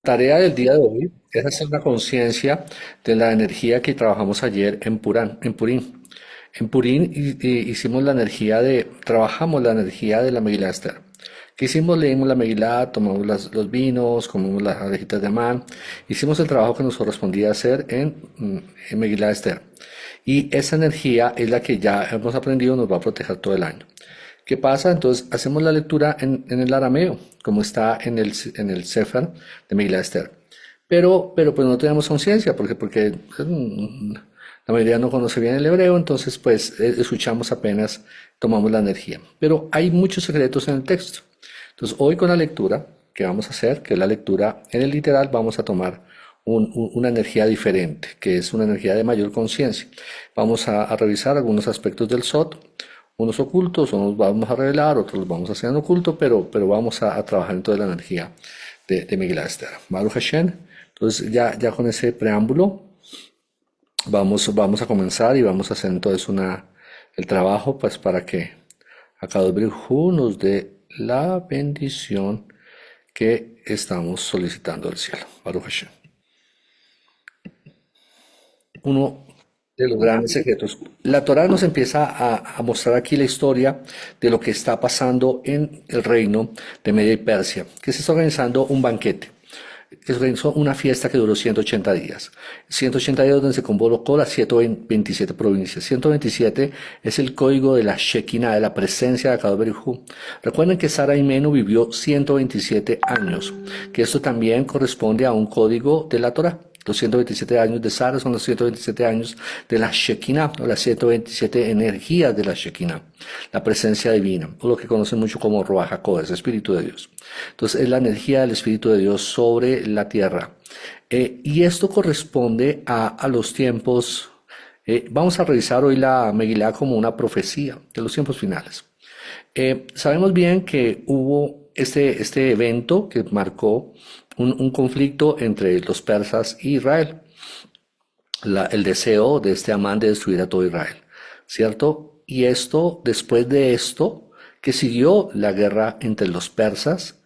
Tarea del día de hoy es hacer una conciencia de la energía que trabajamos ayer en Purín. En Purín hicimos la energía trabajamos la energía de la Megilá Esther. ¿Qué hicimos? Leímos la Megilá, tomamos los vinos, comimos las arejitas de Amán, hicimos el trabajo que nos correspondía hacer en Megilá Esther. Y esa energía es la que ya hemos aprendido, nos va a proteger todo el año. ¿Qué pasa? Entonces hacemos la lectura en el arameo, como está en el Sefer de Megilá Esther. Pero pues no tenemos conciencia, porque la mayoría no conoce bien el hebreo, entonces pues escuchamos apenas, tomamos la energía. Pero hay muchos secretos en el texto. Entonces hoy con la lectura que vamos a hacer, que es la lectura en el literal, vamos a tomar una energía diferente, que es una energía de mayor conciencia. Vamos a revisar algunos aspectos del Sot, unos ocultos, unos vamos a revelar, otros los vamos a hacer en oculto, pero vamos a trabajar en toda la energía de Miguel Esther. Baruch Hashem. Entonces ya con ese preámbulo vamos a comenzar y vamos a hacer entonces el trabajo pues para que Akadosh Baruj Hu nos dé la bendición que estamos solicitando al cielo. Baruch Hashem. Uno de los grandes secretos. La Torah nos empieza a mostrar aquí la historia de lo que está pasando en el reino de Media y Persia, que se está organizando un banquete, que se organizó una fiesta que duró 180 días. 180 días donde se convocó las 127 provincias. 127 es el código de la Shekinah, de la presencia de Akadosh Baruj Hu. Recuerden que Sara Imenu vivió 127 años, que esto también corresponde a un código de la Torah. Los 127 años de Sara son los 127 años de la Shekinah, o las 127 energías de la Shekinah, la presencia divina, o lo que conocen mucho como Ruach HaKodesh, Espíritu de Dios. Entonces es la energía del Espíritu de Dios sobre la tierra. Y esto corresponde a los tiempos. Vamos a revisar hoy la Megilá como una profecía de los tiempos finales. Sabemos bien que hubo este evento que marcó un conflicto entre los persas y Israel. El deseo de este Amán de destruir a todo Israel, ¿cierto? Y después de esto, que siguió la guerra entre los persas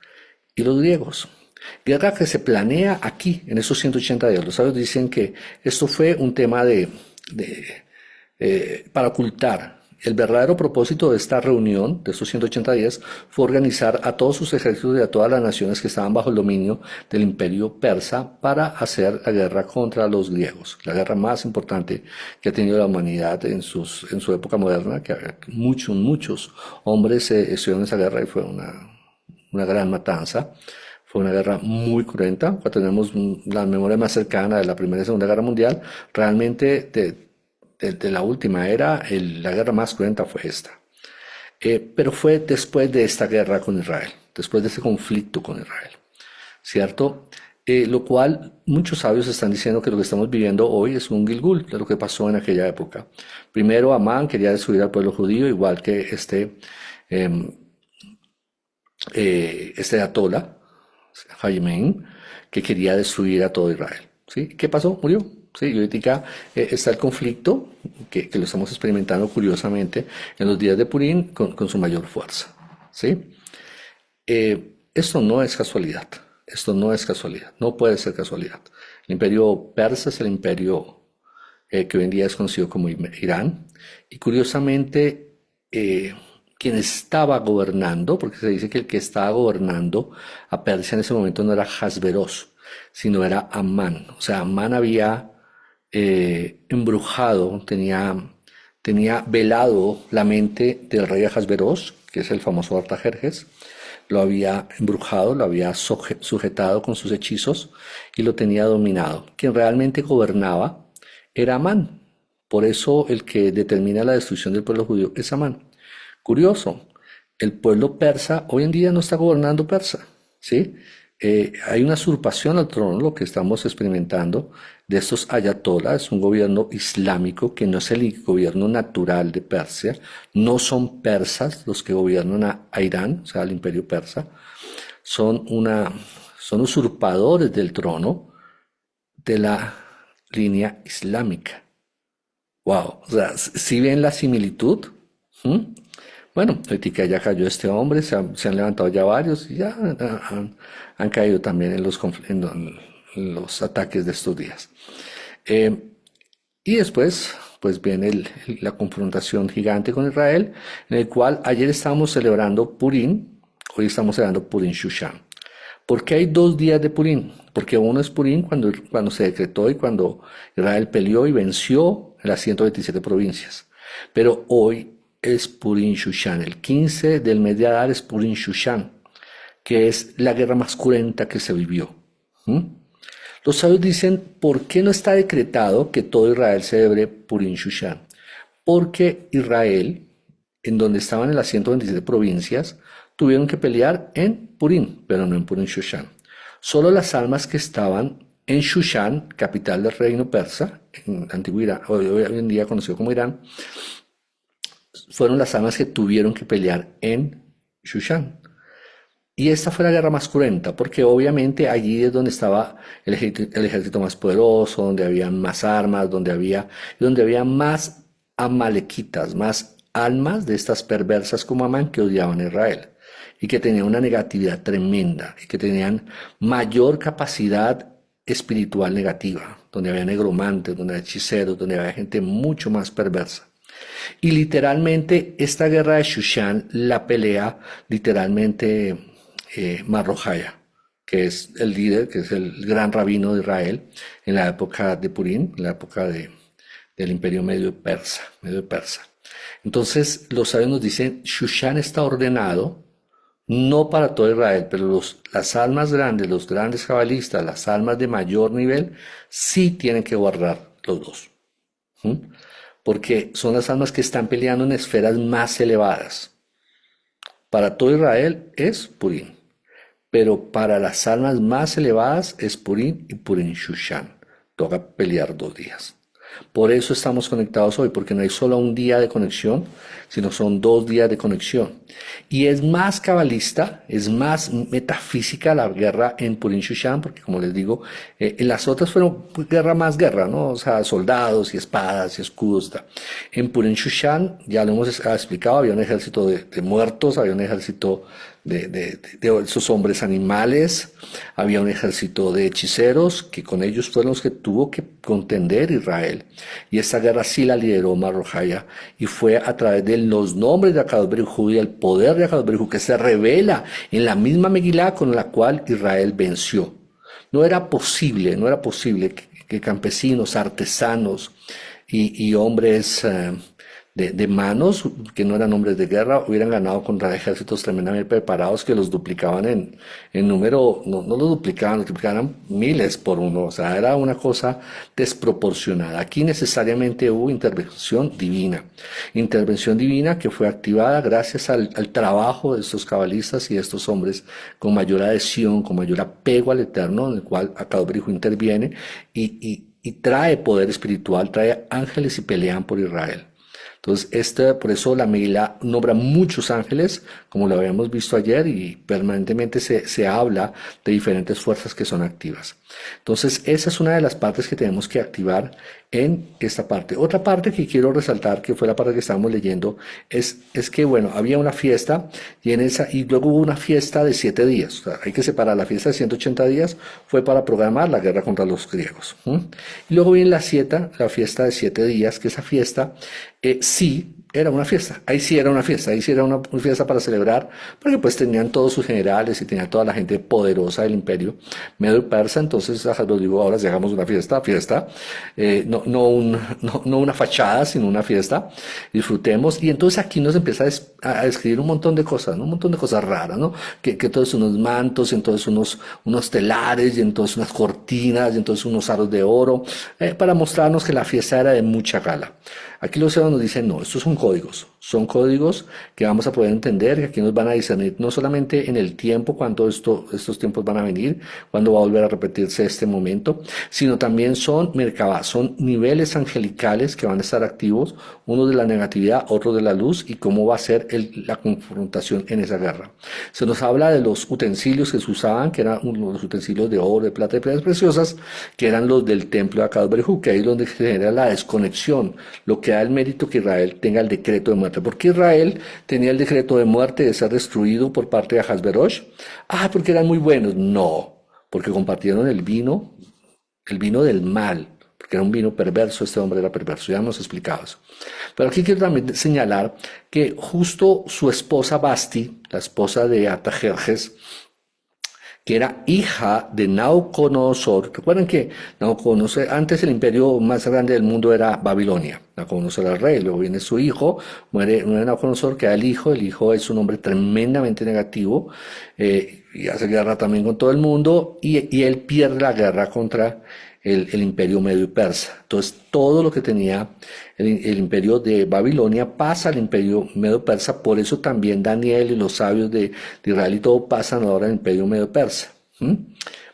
y los griegos. Guerra que se planea aquí, en esos 180 días. Los sabios dicen que esto fue un tema para ocultar. El verdadero propósito de esta reunión, de estos 180 días, fue organizar a todos sus ejércitos y a todas las naciones que estaban bajo el dominio del imperio persa para hacer la guerra contra los griegos, la guerra más importante que ha tenido la humanidad en su época moderna, que muchos hombres estuvieron en esa guerra y fue una gran matanza. Fue una guerra muy cruenta. Cuando tenemos la memoria más cercana de la Primera y Segunda Guerra Mundial, realmente de la última era, la guerra más cruenta fue esta. Pero fue después de esta guerra con Israel, después de ese conflicto con Israel, ¿cierto? Lo cual muchos sabios están diciendo que lo que estamos viviendo hoy es un Gilgul de lo que pasó en aquella época. Primero, Amán quería destruir al pueblo judío, igual que eh, este Atola, Jaime, que quería destruir a todo Israel. ¿Sí? ¿Qué pasó? Murió. Sí, y ahorita está el conflicto, que lo estamos experimentando curiosamente en los días de Purim con su mayor fuerza. ¿Sí? Esto no es casualidad. Esto no es casualidad. No puede ser casualidad. El imperio persa es el imperio que hoy en día es conocido como Irán. Y curiosamente, quien estaba gobernando, porque se dice que el que estaba gobernando a Persia en ese momento no era Hasberos, sino era Amán. O sea, Amán había embrujado, tenía velado la mente del rey Ahasveros, que es el famoso Artajerjes, lo había embrujado, lo había sujetado con sus hechizos y lo tenía dominado. Quien realmente gobernaba era Amán. Por eso el que determina la destrucción del pueblo judío es Amán. Curioso, el pueblo persa hoy en día no está gobernando Persa, ¿sí? Hay una usurpación al trono, lo que estamos experimentando de estos ayatolás, un gobierno islámico que no es el gobierno natural de Persia, no son persas los que gobiernan a Irán, o sea, al imperio persa, son, son usurpadores del trono de la línea islámica. Wow, o sea, si ven la similitud, ¿m? Bueno, ahorita ya cayó este hombre, se han levantado ya varios y ya han caído también en en los ataques de estos días. Eh, y después, pues viene la confrontación gigante con Israel, en el cual ayer estábamos celebrando Purim, hoy estamos celebrando Purim Shushan. ¿Por qué hay 2 días de Purim? Porque uno es Purim cuando se decretó y cuando Israel peleó y venció en las 127 provincias. Pero hoy es Purim Shushan. El 15 del mes de Adar es Purim Shushan, que es la guerra más cruenta que se vivió. ¿Mm? Los sabios dicen, ¿por qué no está decretado que todo Israel celebre Purim Shushan? Porque Israel, en donde estaban en las 127 provincias, tuvieron que pelear en Purim, pero no en Purim Shushan. Solo las almas que estaban en Shushan, capital del reino persa, en antiguo Irán, hoy en día conocido como Irán, fueron las almas que tuvieron que pelear en Shushan. Y esta fue la guerra más cruenta, porque obviamente allí es donde estaba el ejército más poderoso, donde había más armas, donde había más amalequitas, más almas de estas perversas como Amán que odiaban a Israel y que tenían una negatividad tremenda y que tenían mayor capacidad espiritual negativa, donde había negromantes, donde había hechiceros, donde había gente mucho más perversa. Y literalmente esta guerra de Shushan la pelea literalmente Marrojaya, que es el líder, que es el gran rabino de Israel en la época de Purim, en la época del imperio medio persa. Entonces los sabios nos dicen, Shushan está ordenado no para todo Israel, pero las almas grandes, los grandes cabalistas, las almas de mayor nivel, sí tienen que guardar los dos. ¿Mm? Porque son las almas que están peleando en esferas más elevadas. Para todo Israel es Purim, pero para las almas más elevadas es Purim y Purim Shushan. Toca pelear 2 días. Por eso estamos conectados hoy, porque no hay solo un día de conexión, sino son 2 días de conexión. Y es más cabalista, es más metafísica la guerra en Purim Shushan, porque como les digo, en las otras fueron guerra más guerra, ¿no? O sea, soldados y espadas y escudos. En Purim Shushan, ya lo hemos explicado, había un ejército de muertos, había un ejército de esos hombres animales, había un ejército de hechiceros que con ellos fueron los que tuvo que contender Israel. Y esa guerra sí la lideró Marrojaya y fue a través de los nombres de Akadosh Baruj Hu y el poder de Akadosh Baruj Hu que se revela en la misma Megilá con la cual Israel venció. No era posible que campesinos, artesanos y hombres de manos, que no eran hombres de guerra, hubieran ganado contra ejércitos tremendamente preparados que los duplicaban en número, no los duplicaban miles por uno, o sea, era una cosa desproporcionada. Aquí necesariamente hubo intervención divina que fue activada gracias al trabajo de estos cabalistas y de estos hombres con mayor adhesión, con mayor apego al Eterno, en el cual Akadosh Baruj Hu interviene y trae poder espiritual, trae ángeles y pelean por Israel. Entonces, por eso la Megilá nombra muchos ángeles, como lo habíamos visto ayer, y permanentemente se habla de diferentes fuerzas que son activas. Entonces, esa es una de las partes que tenemos que activar en esta parte. Otra parte que quiero resaltar, que fue la parte que estábamos leyendo, es que, bueno, había una fiesta y luego hubo una fiesta de 7 días. O sea, hay que separar la fiesta de 180 días, fue para programar la guerra contra los griegos. Y luego viene la fiesta de 7 días, que esa fiesta sí era una fiesta, ahí sí era una fiesta para celebrar, porque pues tenían todos sus generales y tenía toda la gente poderosa del imperio medio persa. Entonces lo digo, ahora si hagamos una fiesta, no una fachada, sino una fiesta, disfrutemos. Y entonces aquí nos empieza a describir un montón de cosas, ¿no? Un montón de cosas raras, ¿no? Que todos unos mantos, y entonces unos telares, y entonces unas cortinas, y entonces unos aros de oro, para mostrarnos que la fiesta era de mucha gala. Aquí los hebreos nos dicen, no, estos son códigos que vamos a poder entender, que aquí nos van a discernir no solamente en el tiempo, cuando estos tiempos van a venir, cuando va a volver a repetirse este momento, sino también son Merkabah, son niveles angelicales que van a estar activos, uno de la negatividad, otro de la luz, y cómo va a ser la confrontación en esa guerra. Se nos habla de los utensilios que se usaban, que eran los utensilios de oro, de plata y piedras preciosas, que eran los del templo de Akadosh Baruj Hu, que ahí es donde se genera la desconexión, lo que da el mérito que Israel tenga el decreto de muerte muerte. ¿Por qué Israel tenía el decreto de muerte de ser destruido por parte de Ahasverosh? Ah, porque eran muy buenos. No, porque compartieron el vino del mal, porque era un vino perverso, este hombre era perverso, ya hemos explicado eso. Pero aquí quiero también señalar que justo su esposa Basti, la esposa de Artajerjes, que era hija de Nabucodonosor. Recuerden que Nabucodonosor, antes el imperio más grande del mundo era Babilonia. Nabucodonosor era el rey, luego viene su hijo, muere Nabucodonosor, queda el hijo es un hombre tremendamente negativo, y hace guerra también con todo el mundo, y él pierde la guerra contra el imperio medio persa. Entonces todo lo que tenía el imperio de Babilonia pasa al imperio medio persa, por eso también Daniel y los sabios de Israel y todo pasan ahora al imperio medio persa.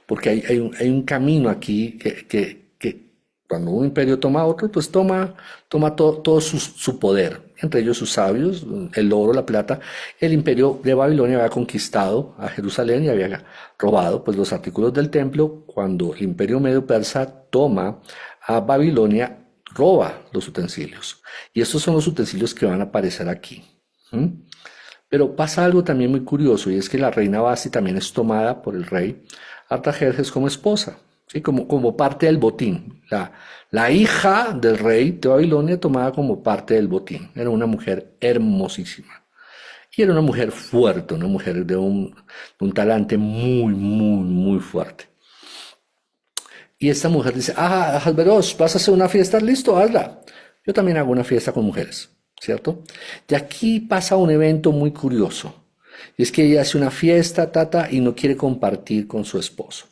Porque hay un camino aquí que cuando un imperio toma otro, pues toma todo su poder, entre ellos sus sabios, el oro, la plata. El imperio de Babilonia había conquistado a Jerusalén y había robado pues los artículos del templo. Cuando el imperio medio persa toma a Babilonia, roba los utensilios. Y estos son los utensilios que van a aparecer aquí. Pero pasa algo también muy curioso, y es que la reina Basti también es tomada por el rey Artajerjes como esposa, ¿sí? Como parte del botín. La hija del rey de Babilonia tomada como parte del botín. Era una mujer hermosísima. Y era una mujer fuerte, una mujer de un talante muy, muy, muy fuerte. Y esta mujer dice, Alberos, ¿vas a hacer una fiesta? Listo, hazla. Yo también hago una fiesta con mujeres, ¿cierto? Y aquí pasa un evento muy curioso. Y es que ella hace una fiesta, y no quiere compartir con su esposo.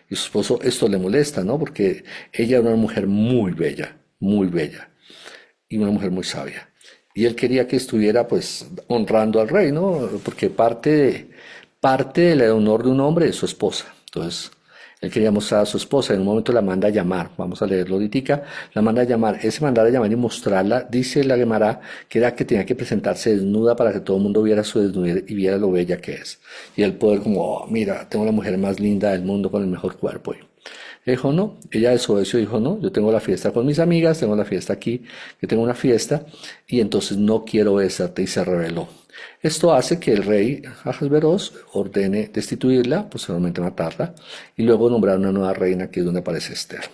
Y su esposo esto le molesta, ¿no? Porque ella era una mujer muy bella, y una mujer muy sabia. Y él quería que estuviera, pues, honrando al rey, ¿no? Porque parte del honor de un hombre es su esposa. Entonces, él quería mostrar a su esposa, en un momento la manda a llamar, vamos a leerlo ahorita, la manda a llamar, ese mandar a llamar y mostrarla, dice la Gemara, que era que tenía que presentarse desnuda para que todo el mundo viera su desnudez y viera lo bella que es. Y el poder como, mira, tengo la mujer más linda del mundo con el mejor cuerpo. Y dijo, no, ella desobedeció y dijo, no, yo tengo la fiesta con mis amigas, tengo la fiesta aquí, que tengo una fiesta, y entonces no quiero besarte, y se rebeló. Esto hace que el rey Ahasveros ordene destituirla, posteriormente matarla, y luego nombrar una nueva reina, que es donde aparece Esther.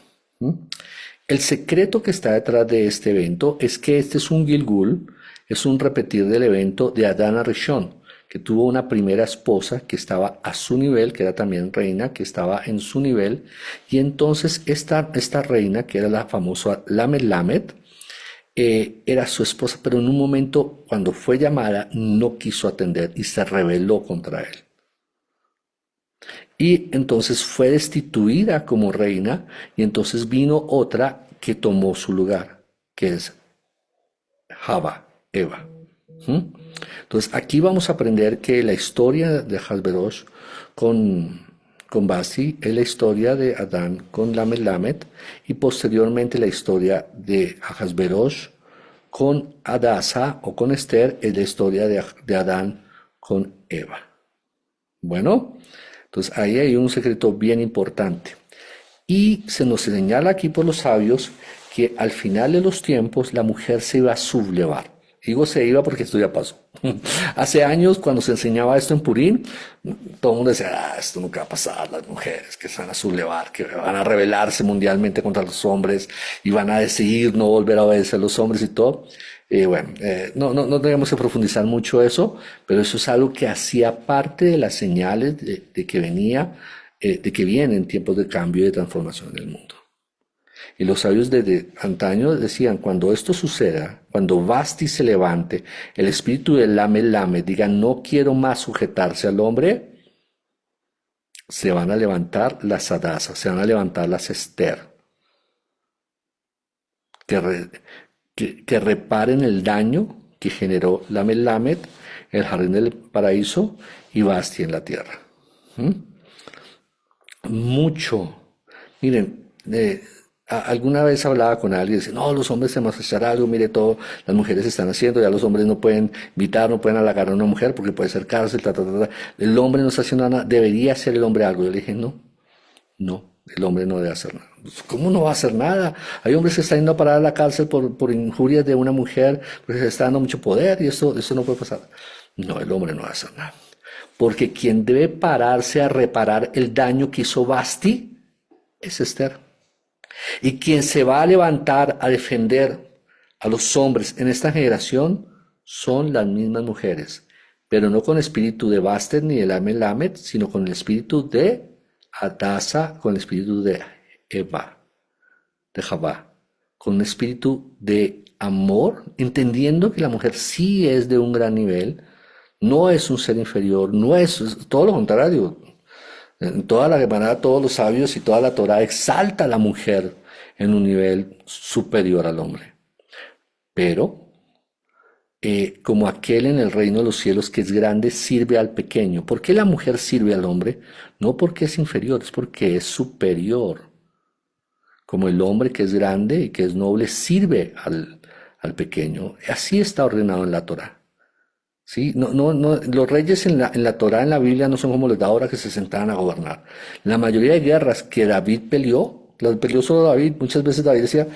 El secreto que está detrás de este evento es que este es un Gilgul, es un repetir del evento de Adán Arishon, que tuvo una primera esposa que estaba a su nivel, que era también reina, que estaba en su nivel, y entonces esta reina, que era la famosa Lamed Lamed, era su esposa, pero en un momento, cuando fue llamada, no quiso atender y se rebeló contra él. Y entonces fue destituida como reina, y entonces vino otra que tomó su lugar, que es Eva. Entonces aquí vamos a aprender que la historia de Ahasverosh con Basti es la historia de Adán con Lamed Lamed, y posteriormente la historia de Ahasverosh con Adasa o con Esther es la historia de Adán con Eva. Bueno, entonces ahí hay un secreto bien importante. Y se nos señala aquí por los sabios que al final de los tiempos la mujer se iba a sublevar. Digo se iba porque esto ya pasó. Hace años, cuando se enseñaba esto en Purín, todo el mundo decía, esto nunca va a pasar, las mujeres que se van a sublevar, que van a rebelarse mundialmente contra los hombres y van a decidir no volver a obedecer a los hombres y todo. No tenemos que profundizar mucho eso, pero eso es algo que hacía parte de las señales de que vienen tiempos de cambio y de transformación en el mundo. Y los sabios de antaño decían, cuando esto suceda, cuando Basti se levante, el espíritu de Lamed diga, no quiero más sujetarse al hombre, se van a levantar las Hadasas, se van a levantar las Esther, que reparen el daño que generó Lamed, el jardín del paraíso, y Basti en la tierra. Mucho. Miren, alguna vez hablaba con alguien y decía, no, los hombres tenemos que hacer algo, mire todo, las mujeres están haciendo, ya los hombres no pueden invitar, no pueden halagar a una mujer porque puede ser cárcel, el hombre no está haciendo nada, debería hacer el hombre algo. Yo le dije, no, El hombre no debe hacer nada. ¿Cómo no va a hacer nada? Hay hombres que están yendo a parar a la cárcel por injurias de una mujer, porque se está dando mucho poder y eso no puede pasar. No, el hombre no va a hacer nada. Porque quien debe pararse a reparar el daño que hizo Basti es Esther. Y quien se va a levantar a defender a los hombres en esta generación son las mismas mujeres, pero no con espíritu de Bastet ni de Lamed, sino con el espíritu de Adasa, con el espíritu de Eva, de Javá, con un espíritu de amor, entendiendo que la mujer sí es de un gran nivel, no es un ser inferior, no es todo lo contrario. En toda la Gemara, todos los sabios y toda la Torah exalta a la mujer en un nivel superior al hombre. Pero, como aquel en el reino de los cielos que es grande sirve al pequeño. ¿Por qué la mujer sirve al hombre? No porque es inferior, es porque es superior. Como el hombre que es grande y que es noble sirve al pequeño. Así está ordenado en la Torah. ¿Sí? No, los reyes en la Torá, en la Biblia, no son como los de ahora que se sentaban a gobernar. La mayoría de guerras que David peleó, las peleó solo David. Muchas veces David decía,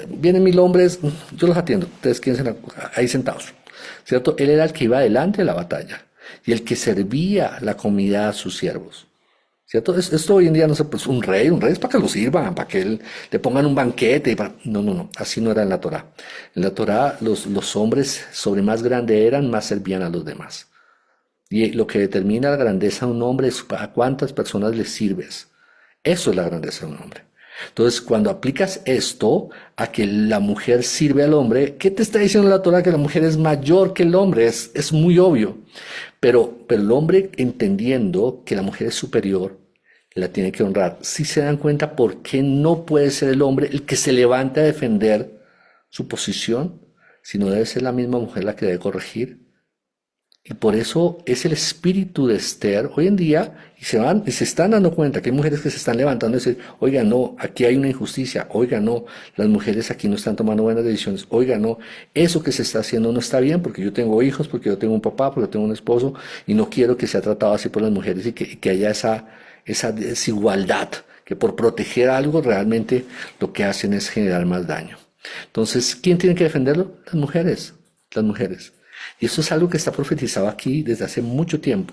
vienen 1000 hombres, yo los atiendo, ustedes quédense ahí sentados. ¿Cierto? Él era el que iba adelante de la batalla y el que servía la comida a sus siervos. ¿Cierto? Esto hoy en día no se pues un rey es para que lo sirvan, para que le pongan un banquete. No, así no era en la Torá. En la Torá los hombres sobre más grande eran, más servían a los demás. Y lo que determina la grandeza de un hombre es a cuántas personas le sirves. Eso es la grandeza de un hombre. Entonces, cuando aplicas esto a que la mujer sirve al hombre, ¿qué te está diciendo la Torá? Que la mujer es mayor que el hombre, es muy obvio. Pero el hombre, entendiendo que la mujer es superior, la tiene que honrar. Si se dan cuenta por qué no puede ser el hombre el que se levante a defender su posición, sino debe ser la misma mujer la que debe corregir. Y por eso es el espíritu de Esther hoy en día, y se están dando cuenta que hay mujeres que se están levantando y dicen, oiga, no, aquí hay una injusticia, oiga, no, las mujeres aquí no están tomando buenas decisiones, oiga, no, eso que se está haciendo no está bien porque yo tengo hijos, porque yo tengo un papá, porque yo tengo un esposo, y no quiero que sea tratado así por las mujeres y que haya esa desigualdad, que por proteger algo realmente lo que hacen es generar más daño. Entonces, ¿quién tiene que defenderlo? Las mujeres, las mujeres. Y esto es algo que está profetizado aquí desde hace mucho tiempo.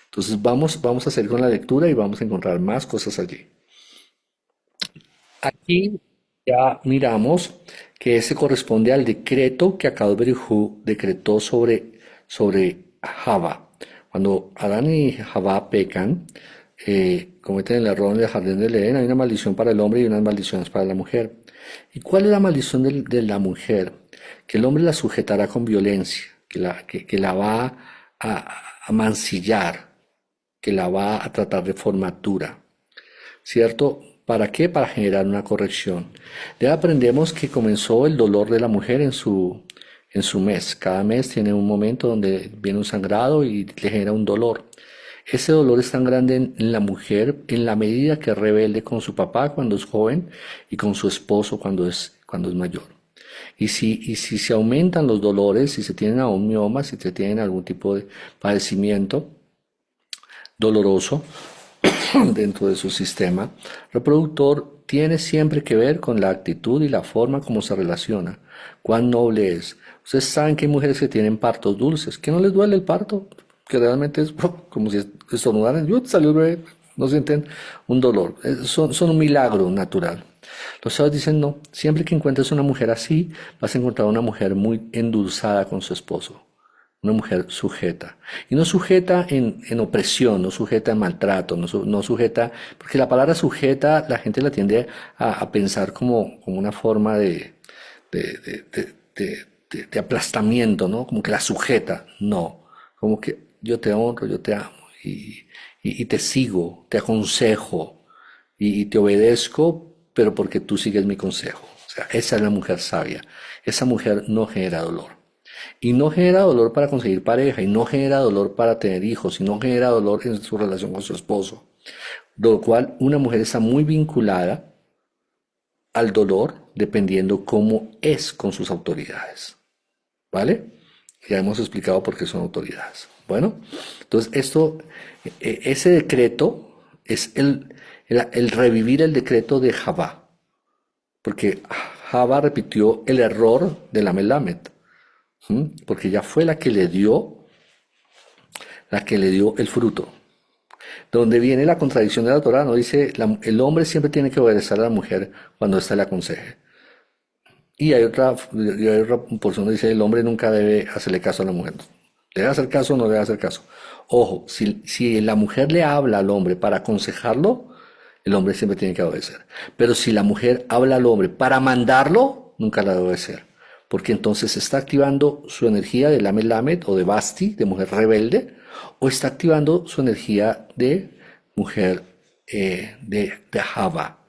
Entonces vamos a seguir con la lectura y vamos a encontrar más cosas allí. Aquí ya miramos que ese corresponde al decreto que Akadosh Baruj Hu decretó sobre Java. Cuando Adán y Java pecan, cometen el error en el jardín del Edén, hay una maldición para el hombre y unas maldiciones para la mujer. ¿Y cuál es la maldición de la mujer? Que el hombre la sujetará con violencia, que la va a mancillar, que la va a tratar de forma dura. ¿Cierto? ¿Para qué? Para generar una corrección. Ya aprendemos que comenzó el dolor de la mujer en su mes. Cada mes tiene un momento donde viene un sangrado y le genera un dolor. Ese dolor es tan grande en la mujer en la medida que es rebelde con su papá cuando es joven y con su esposo cuando es mayor. Y si se aumentan los dolores, si se tienen aún miomas, si se tienen algún tipo de padecimiento doloroso, dentro de su sistema reproductor tiene siempre que ver con la actitud y la forma como se relaciona, cuán noble es. Ustedes saben que hay mujeres que tienen partos dulces, que no les duele el parto, que realmente es como si estornudaran, salió el bebé, no sienten un dolor, son un milagro natural. Los sabios dicen no, siempre que encuentres una mujer así, vas a encontrar una mujer muy endulzada con su esposo. Una mujer sujeta. Y no sujeta en opresión, no sujeta en maltrato, no sujeta, porque la palabra sujeta la gente la tiende a pensar como una forma de, de, de, de aplastamiento, ¿no? Como que la sujeta. No, como que yo te honro, yo te amo y te sigo, te aconsejo y te obedezco, pero porque tú sigues mi consejo. O sea, esa es la mujer sabia. Esa mujer no genera dolor. Y no genera dolor para conseguir pareja, y no genera dolor para tener hijos, y no genera dolor en su relación con su esposo. Lo cual una mujer está muy vinculada al dolor dependiendo cómo es con sus autoridades. ¿Vale? Ya hemos explicado por qué son autoridades. Bueno, entonces ese decreto es el el revivir el decreto de Javá, porque Javá repitió el error de la Melamed, porque ella fue la que le dio el fruto. Donde viene la contradicción de la Torah, no dice el hombre siempre tiene que obedecer a la mujer cuando ésta le aconseje. Y hay otra porción donde dice el hombre nunca debe hacerle caso a la mujer. ¿Le debe hacer caso o no le debe hacer caso? Ojo, si la mujer le habla al hombre para aconsejarlo, el hombre siempre tiene que obedecer. Pero si la mujer habla al hombre para mandarlo, nunca la debe obedecer. Porque entonces está activando su energía de Lamed Lamed o de Basti, de mujer rebelde, o está activando su energía de mujer de Java,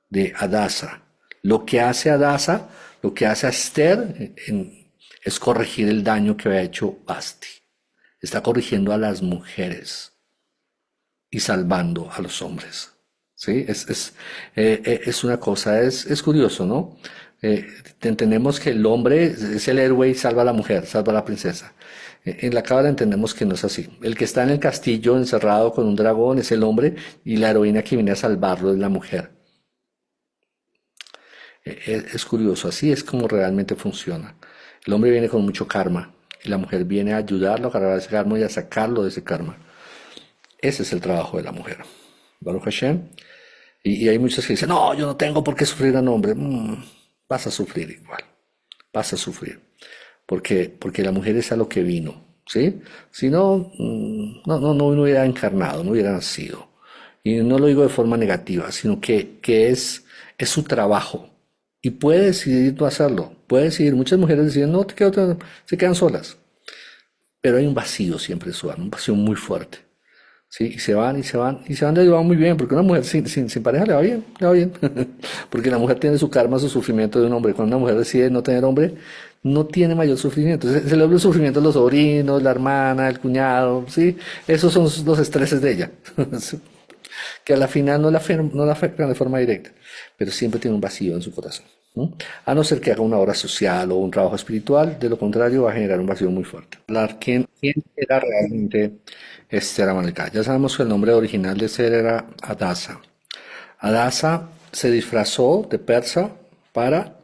de Adasa. Lo que hace Adasa, lo que hace a Esther es corregir el daño que había hecho Basti. Está corrigiendo a las mujeres y salvando a los hombres. ¿Sí? Es una cosa, es curioso, ¿no? Entendemos que el hombre es el héroe y salva a la mujer, salva a la princesa. En la cábala entendemos que no es así. El que está en el castillo encerrado con un dragón es el hombre y la heroína que viene a salvarlo es la mujer. Es curioso, así es como realmente funciona. El hombre viene con mucho karma y la mujer viene a ayudarlo a cargar ese karma y a sacarlo de ese karma. Ese es el trabajo de la mujer. Baruch Hashem. Y hay muchos que dicen, no, yo no tengo por qué sufrir al hombre. Vas a sufrir igual, vas a sufrir. Porque la mujer es a lo que vino, ¿sí? Si no, no hubiera encarnado, no hubiera nacido. Y no lo digo de forma negativa, sino que es su trabajo. Y puede decidir no hacerlo. Puede decidir, muchas mujeres deciden, no, se quedan solas. Pero hay un vacío siempre en su alma, un vacío muy fuerte. Sí, y se van, y se van, y se van de llevar muy bien, porque una mujer sin pareja le va bien, le va bien. Porque la mujer tiene su karma, su sufrimiento de un hombre. Cuando una mujer decide no tener hombre, no tiene mayor sufrimiento. Se le habla el sufrimiento de los sobrinos, la hermana, el cuñado, ¿sí? Esos son los estreses de ella. Que a la final no la afectan de forma directa, pero siempre tiene un vacío en su corazón. ¿No? A no ser que haga una obra social o un trabajo espiritual, de lo contrario va a generar un vacío muy fuerte. Hablar quién era realmente Esther Amalcá. Ya sabemos que el nombre original de Esther era Adasa. Adasa se disfrazó de persa para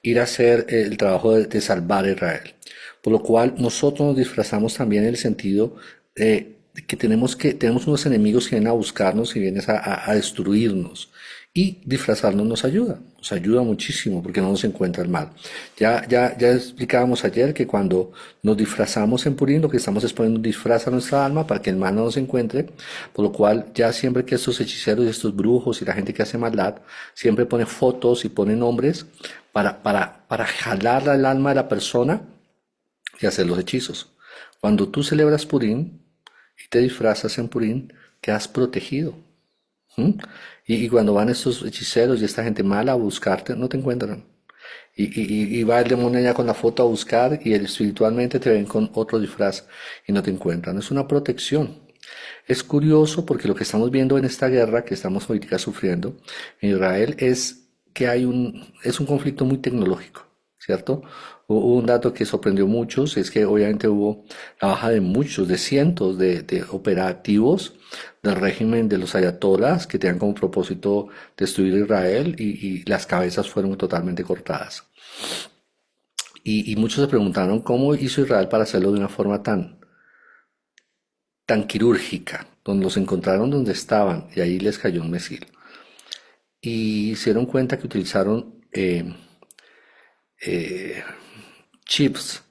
ir a hacer el trabajo de salvar a Israel. Por lo cual nosotros nos disfrazamos también en el sentido de tenemos unos enemigos que vienen a buscarnos y vienen a destruirnos. Y disfrazarnos nos ayuda muchísimo porque no nos encuentra el mal. Ya explicábamos ayer que cuando nos disfrazamos en Purim, lo que estamos es poniendo un disfraz a nuestra alma para que el mal no nos encuentre, por lo cual ya siempre que estos hechiceros y estos brujos y la gente que hace maldad, siempre pone fotos y pone nombres para jalar al alma de la persona y hacer los hechizos. Cuando tú celebras Purim y te disfrazas en Purim, quedas protegido. ¿Mm? Y cuando van estos hechiceros y esta gente mala a buscarte, no te encuentran. Y va el demonio allá con la foto a buscar y espiritualmente te ven con otro disfraz y no te encuentran. Es una protección. Es curioso porque lo que estamos viendo en esta guerra que estamos ahorita sufriendo en Israel es que es un conflicto muy tecnológico, ¿cierto? Hubo un dato que sorprendió a muchos, es que obviamente hubo la baja de muchos, de cientos de operativos del régimen de los ayatolás que tenían como propósito destruir Israel y las cabezas fueron totalmente cortadas. Y muchos se preguntaron cómo hizo Israel para hacerlo de una forma tan quirúrgica, donde los encontraron donde estaban y ahí les cayó un misil. Y se dieron cuenta que utilizaron chips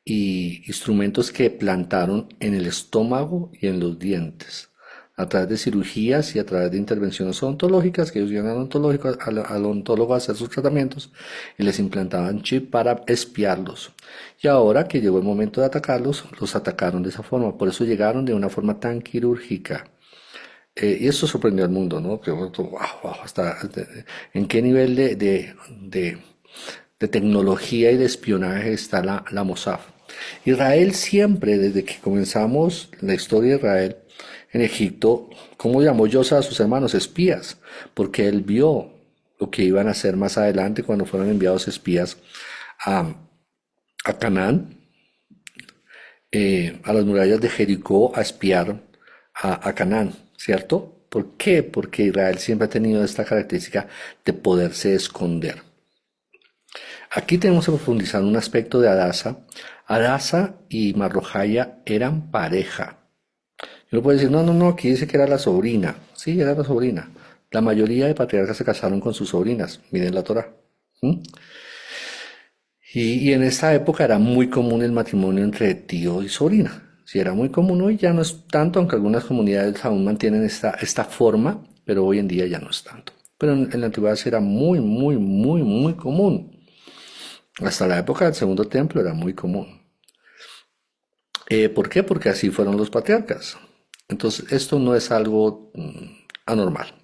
y instrumentos que plantaron en el estómago y en los dientes, a través de cirugías y a través de intervenciones odontológicas, que ellos iban al odontólogo a hacer sus tratamientos y les implantaban chip para espiarlos. Y ahora que llegó el momento de atacarlos, los atacaron de esa forma. Por eso llegaron de una forma tan quirúrgica. Y eso sorprendió al mundo, ¿no? Wow, en qué nivel de tecnología y de espionaje está la Mossad. Israel siempre, desde que comenzamos la historia de Israel en Egipto, ¿cómo llamó Yosa a sus hermanos? Espías, porque él vio lo que iban a hacer más adelante cuando fueron enviados espías a, a Canaán, a las murallas de Jericó a espiar a Canaán, ¿cierto? ¿Por qué? Porque Israel siempre ha tenido esta característica de poderse esconder. Aquí tenemos que profundizar un aspecto de Adasa. Adasa y Marrojaya eran pareja. Uno puede decir, no, no, no, aquí dice que era la sobrina. Sí, era la sobrina. La mayoría de patriarcas se casaron con sus sobrinas. Miren la Torá. ¿Mm? Y en esta época era muy común el matrimonio entre tío y sobrina. Sí, era muy común, hoy ya no es tanto, aunque algunas comunidades aún mantienen esta forma, pero hoy en día ya no es tanto. Pero en la antigüedad sí era muy, muy, muy, muy común. Hasta la época del Segundo Templo era muy común. ¿Por qué? Porque así fueron los patriarcas. Entonces, esto no es algo anormal.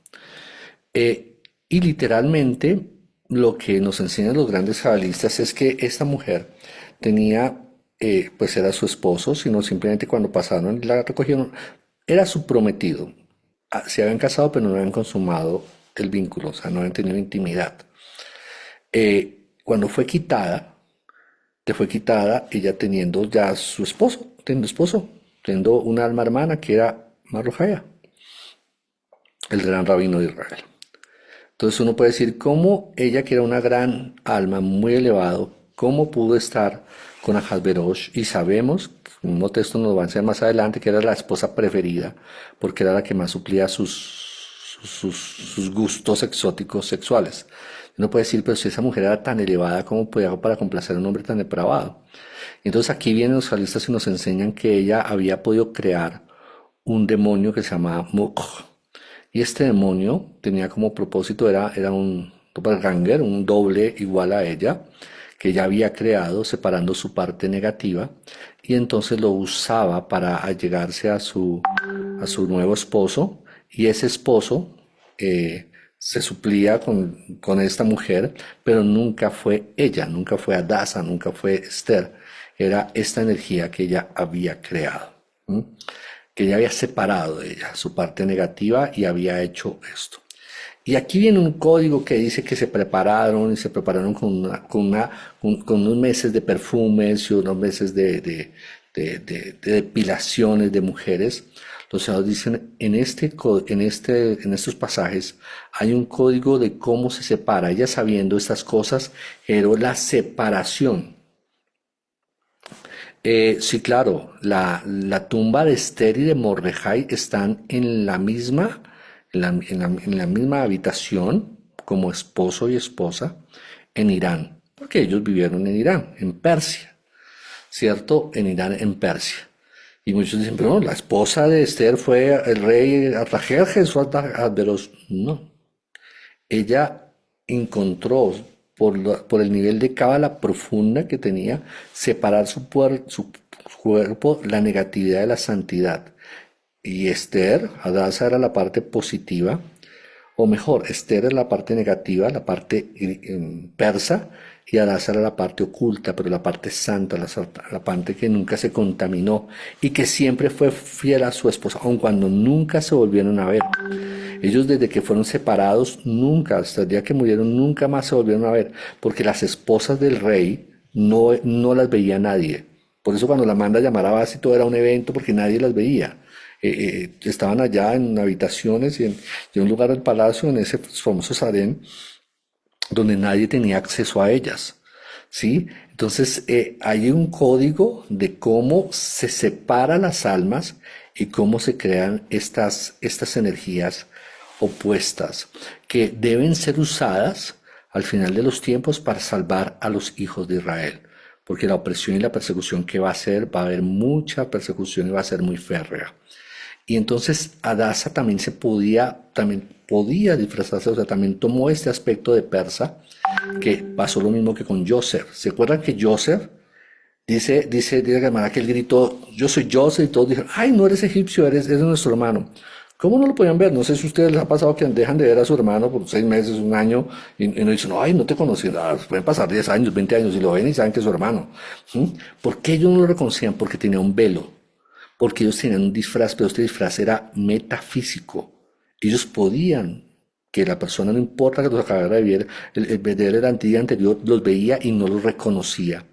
Y literalmente lo que nos enseñan los grandes cabalistas es que esta mujer tenía, pues era su esposo, sino simplemente cuando pasaron y la recogieron, era su prometido. Se habían casado, pero no habían consumado el vínculo, o sea, no habían tenido intimidad. Cuando fue quitada ella teniendo ya su esposo, teniendo una alma hermana que era Marrojaya, el gran rabino de Israel. Entonces uno puede decir cómo ella, que era una gran alma, muy elevado, cómo pudo estar con Ahasverosh, y sabemos, un texto nos va a enseñar más adelante, que era la esposa preferida, porque era la que más suplía sus gustos exóticos sexuales. Uno puede decir, pero si esa mujer era tan elevada, ¿cómo podía para complacer a un hombre tan depravado? Y entonces aquí vienen los cabalistas y nos enseñan que ella había podido crear un demonio que se llamaba Mukh. Y este demonio tenía como propósito, era un doppelganger, un doble igual a ella, que ella había creado separando su parte negativa, y entonces lo usaba para allegarse a su nuevo esposo, y ese esposo se suplía con esta mujer, pero nunca fue ella, nunca fue Adasa, nunca fue Esther, era esta energía que ella había creado. ¿M? Que ella había separado de ella su parte negativa y había hecho esto. Y aquí viene un código que dice que se prepararon y se prepararon con unos meses de perfumes y unos meses de depilaciones de mujeres. Los sabios dicen, en estos pasajes hay un código de cómo se separa. Ella sabiendo estas cosas, pero la separación. Sí, claro, la tumba de Esther y de Mordejai están en la misma habitación como esposo y esposa en Irán, porque ellos vivieron en Irán, en Persia, ¿cierto? En Irán, en Persia. Y muchos dicen, pero no, la esposa de Esther fue el rey Artajerjes o Artajerjes. No, ella encontró por el nivel de cábala profunda que tenía, separar su cuerpo, la negatividad de la santidad. Y Esther, Hadassah era la parte positiva, o mejor, Esther es la parte negativa, la parte persa, y Hadassah era la parte oculta, pero la parte santa, la parte que nunca se contaminó y que siempre fue fiel a su esposa, aun cuando nunca se volvieron a ver. Ellos desde que fueron separados, nunca, hasta el día que murieron, nunca más se volvieron a ver, porque las esposas del rey no las veía nadie. Por eso cuando la manda a llamar a Basti todo era un evento porque nadie las veía. Estaban allá en habitaciones y en un lugar del palacio, en ese famoso Sarén, donde nadie tenía acceso a ellas. ¿Sí? Entonces hay un código de cómo se separan las almas y cómo se crean estas energías opuestas que deben ser usadas al final de los tiempos para salvar a los hijos de Israel. Porque la opresión y la persecución que va a haber mucha persecución y va a ser muy férrea. Y entonces Adasa también podía disfrazarse, o sea, también tomó este aspecto de persa, que pasó lo mismo que con Joseph. ¿Se acuerdan que Joseph dice la hermana que él gritó, yo soy Joseph, y todos dijeron, ay, no eres egipcio, eres nuestro hermano. ¿Cómo no lo podían ver? No sé si a ustedes les ha pasado que dejan de ver a su hermano por 6 meses, un año, y no dicen, ay, no te conocí. Pueden pasar 10 años, 20 años, y lo ven y saben que es su hermano. ¿Mm? ¿Por qué ellos no lo reconocían? Porque tenía un velo. Porque ellos tenían un disfraz, pero este disfraz era metafísico. Ellos podían, que la persona, no importa que los acabara de ver, el ver el día anterior, los veía y no los reconocía.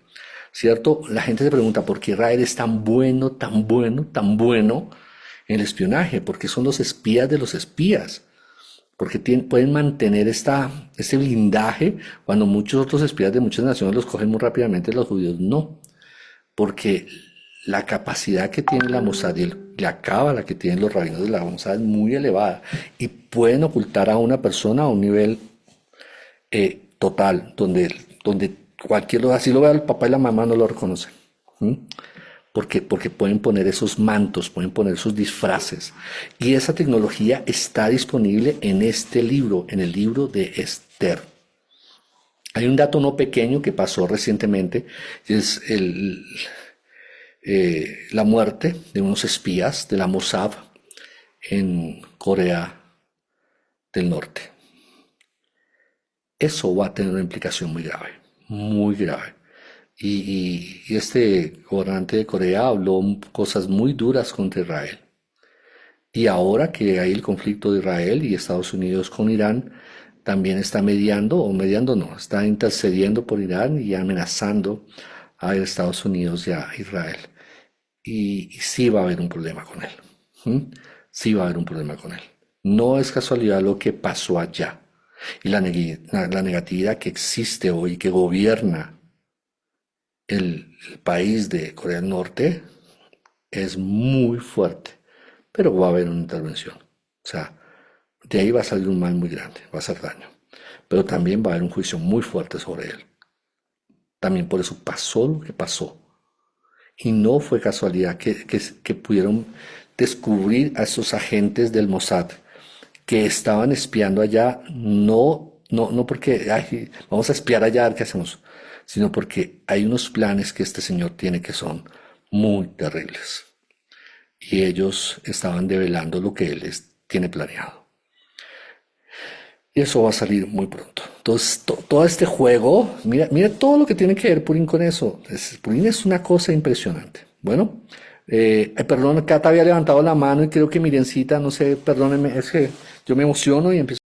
¿Cierto? La gente se pregunta, ¿por qué Israel es tan bueno, tan bueno, tan bueno en el espionaje, porque son los espías de los espías, porque pueden mantener este blindaje cuando muchos otros espías de muchas naciones los cogen muy rápidamente, los judíos no, porque la capacidad que tiene la Mossad y la cábala que tienen los rabinos de la Mossad es muy elevada y pueden ocultar a una persona a un nivel total, donde así lo vea el papá y la mamá no lo reconocen. ¿Mm? Porque pueden poner esos mantos, pueden poner esos disfraces. Y esa tecnología está disponible en este libro, en el libro de Esther. Hay un dato no pequeño que pasó recientemente, es la muerte de unos espías de la Mossad en Corea del Norte. Eso va a tener una implicación muy grave, muy grave. Y este gobernante de Corea habló cosas muy duras contra Israel. Y ahora que hay el conflicto de Israel y Estados Unidos con Irán, también está mediando, o mediando no, está intercediendo por Irán y amenazando a Estados Unidos y a Israel. Y sí va a haber un problema con él. ¿Mm? Sí va a haber un problema con él. No es casualidad lo que pasó allá. Y la negatividad que existe hoy, que gobierna el país de Corea del Norte, es muy fuerte. Pero va a haber una intervención. O sea, de ahí va a salir un mal muy grande, va a hacer daño. Pero también va a haber un juicio muy fuerte sobre él. También por eso pasó lo que pasó. Y no fue casualidad que pudieron descubrir a esos agentes del Mossad que estaban espiando allá, no porque ay, vamos a espiar allá, a ver qué hacemos, sino porque hay unos planes que este señor tiene que son muy terribles. Y ellos estaban develando lo que él tiene planeado. Y eso va a salir muy pronto. Entonces, todo este juego, mira todo lo que tiene que ver Purín con eso. Purín es una cosa impresionante. Bueno, perdón, Cata había levantado la mano y creo que Mirencita, no sé, perdónenme, es que yo me emociono y empiezo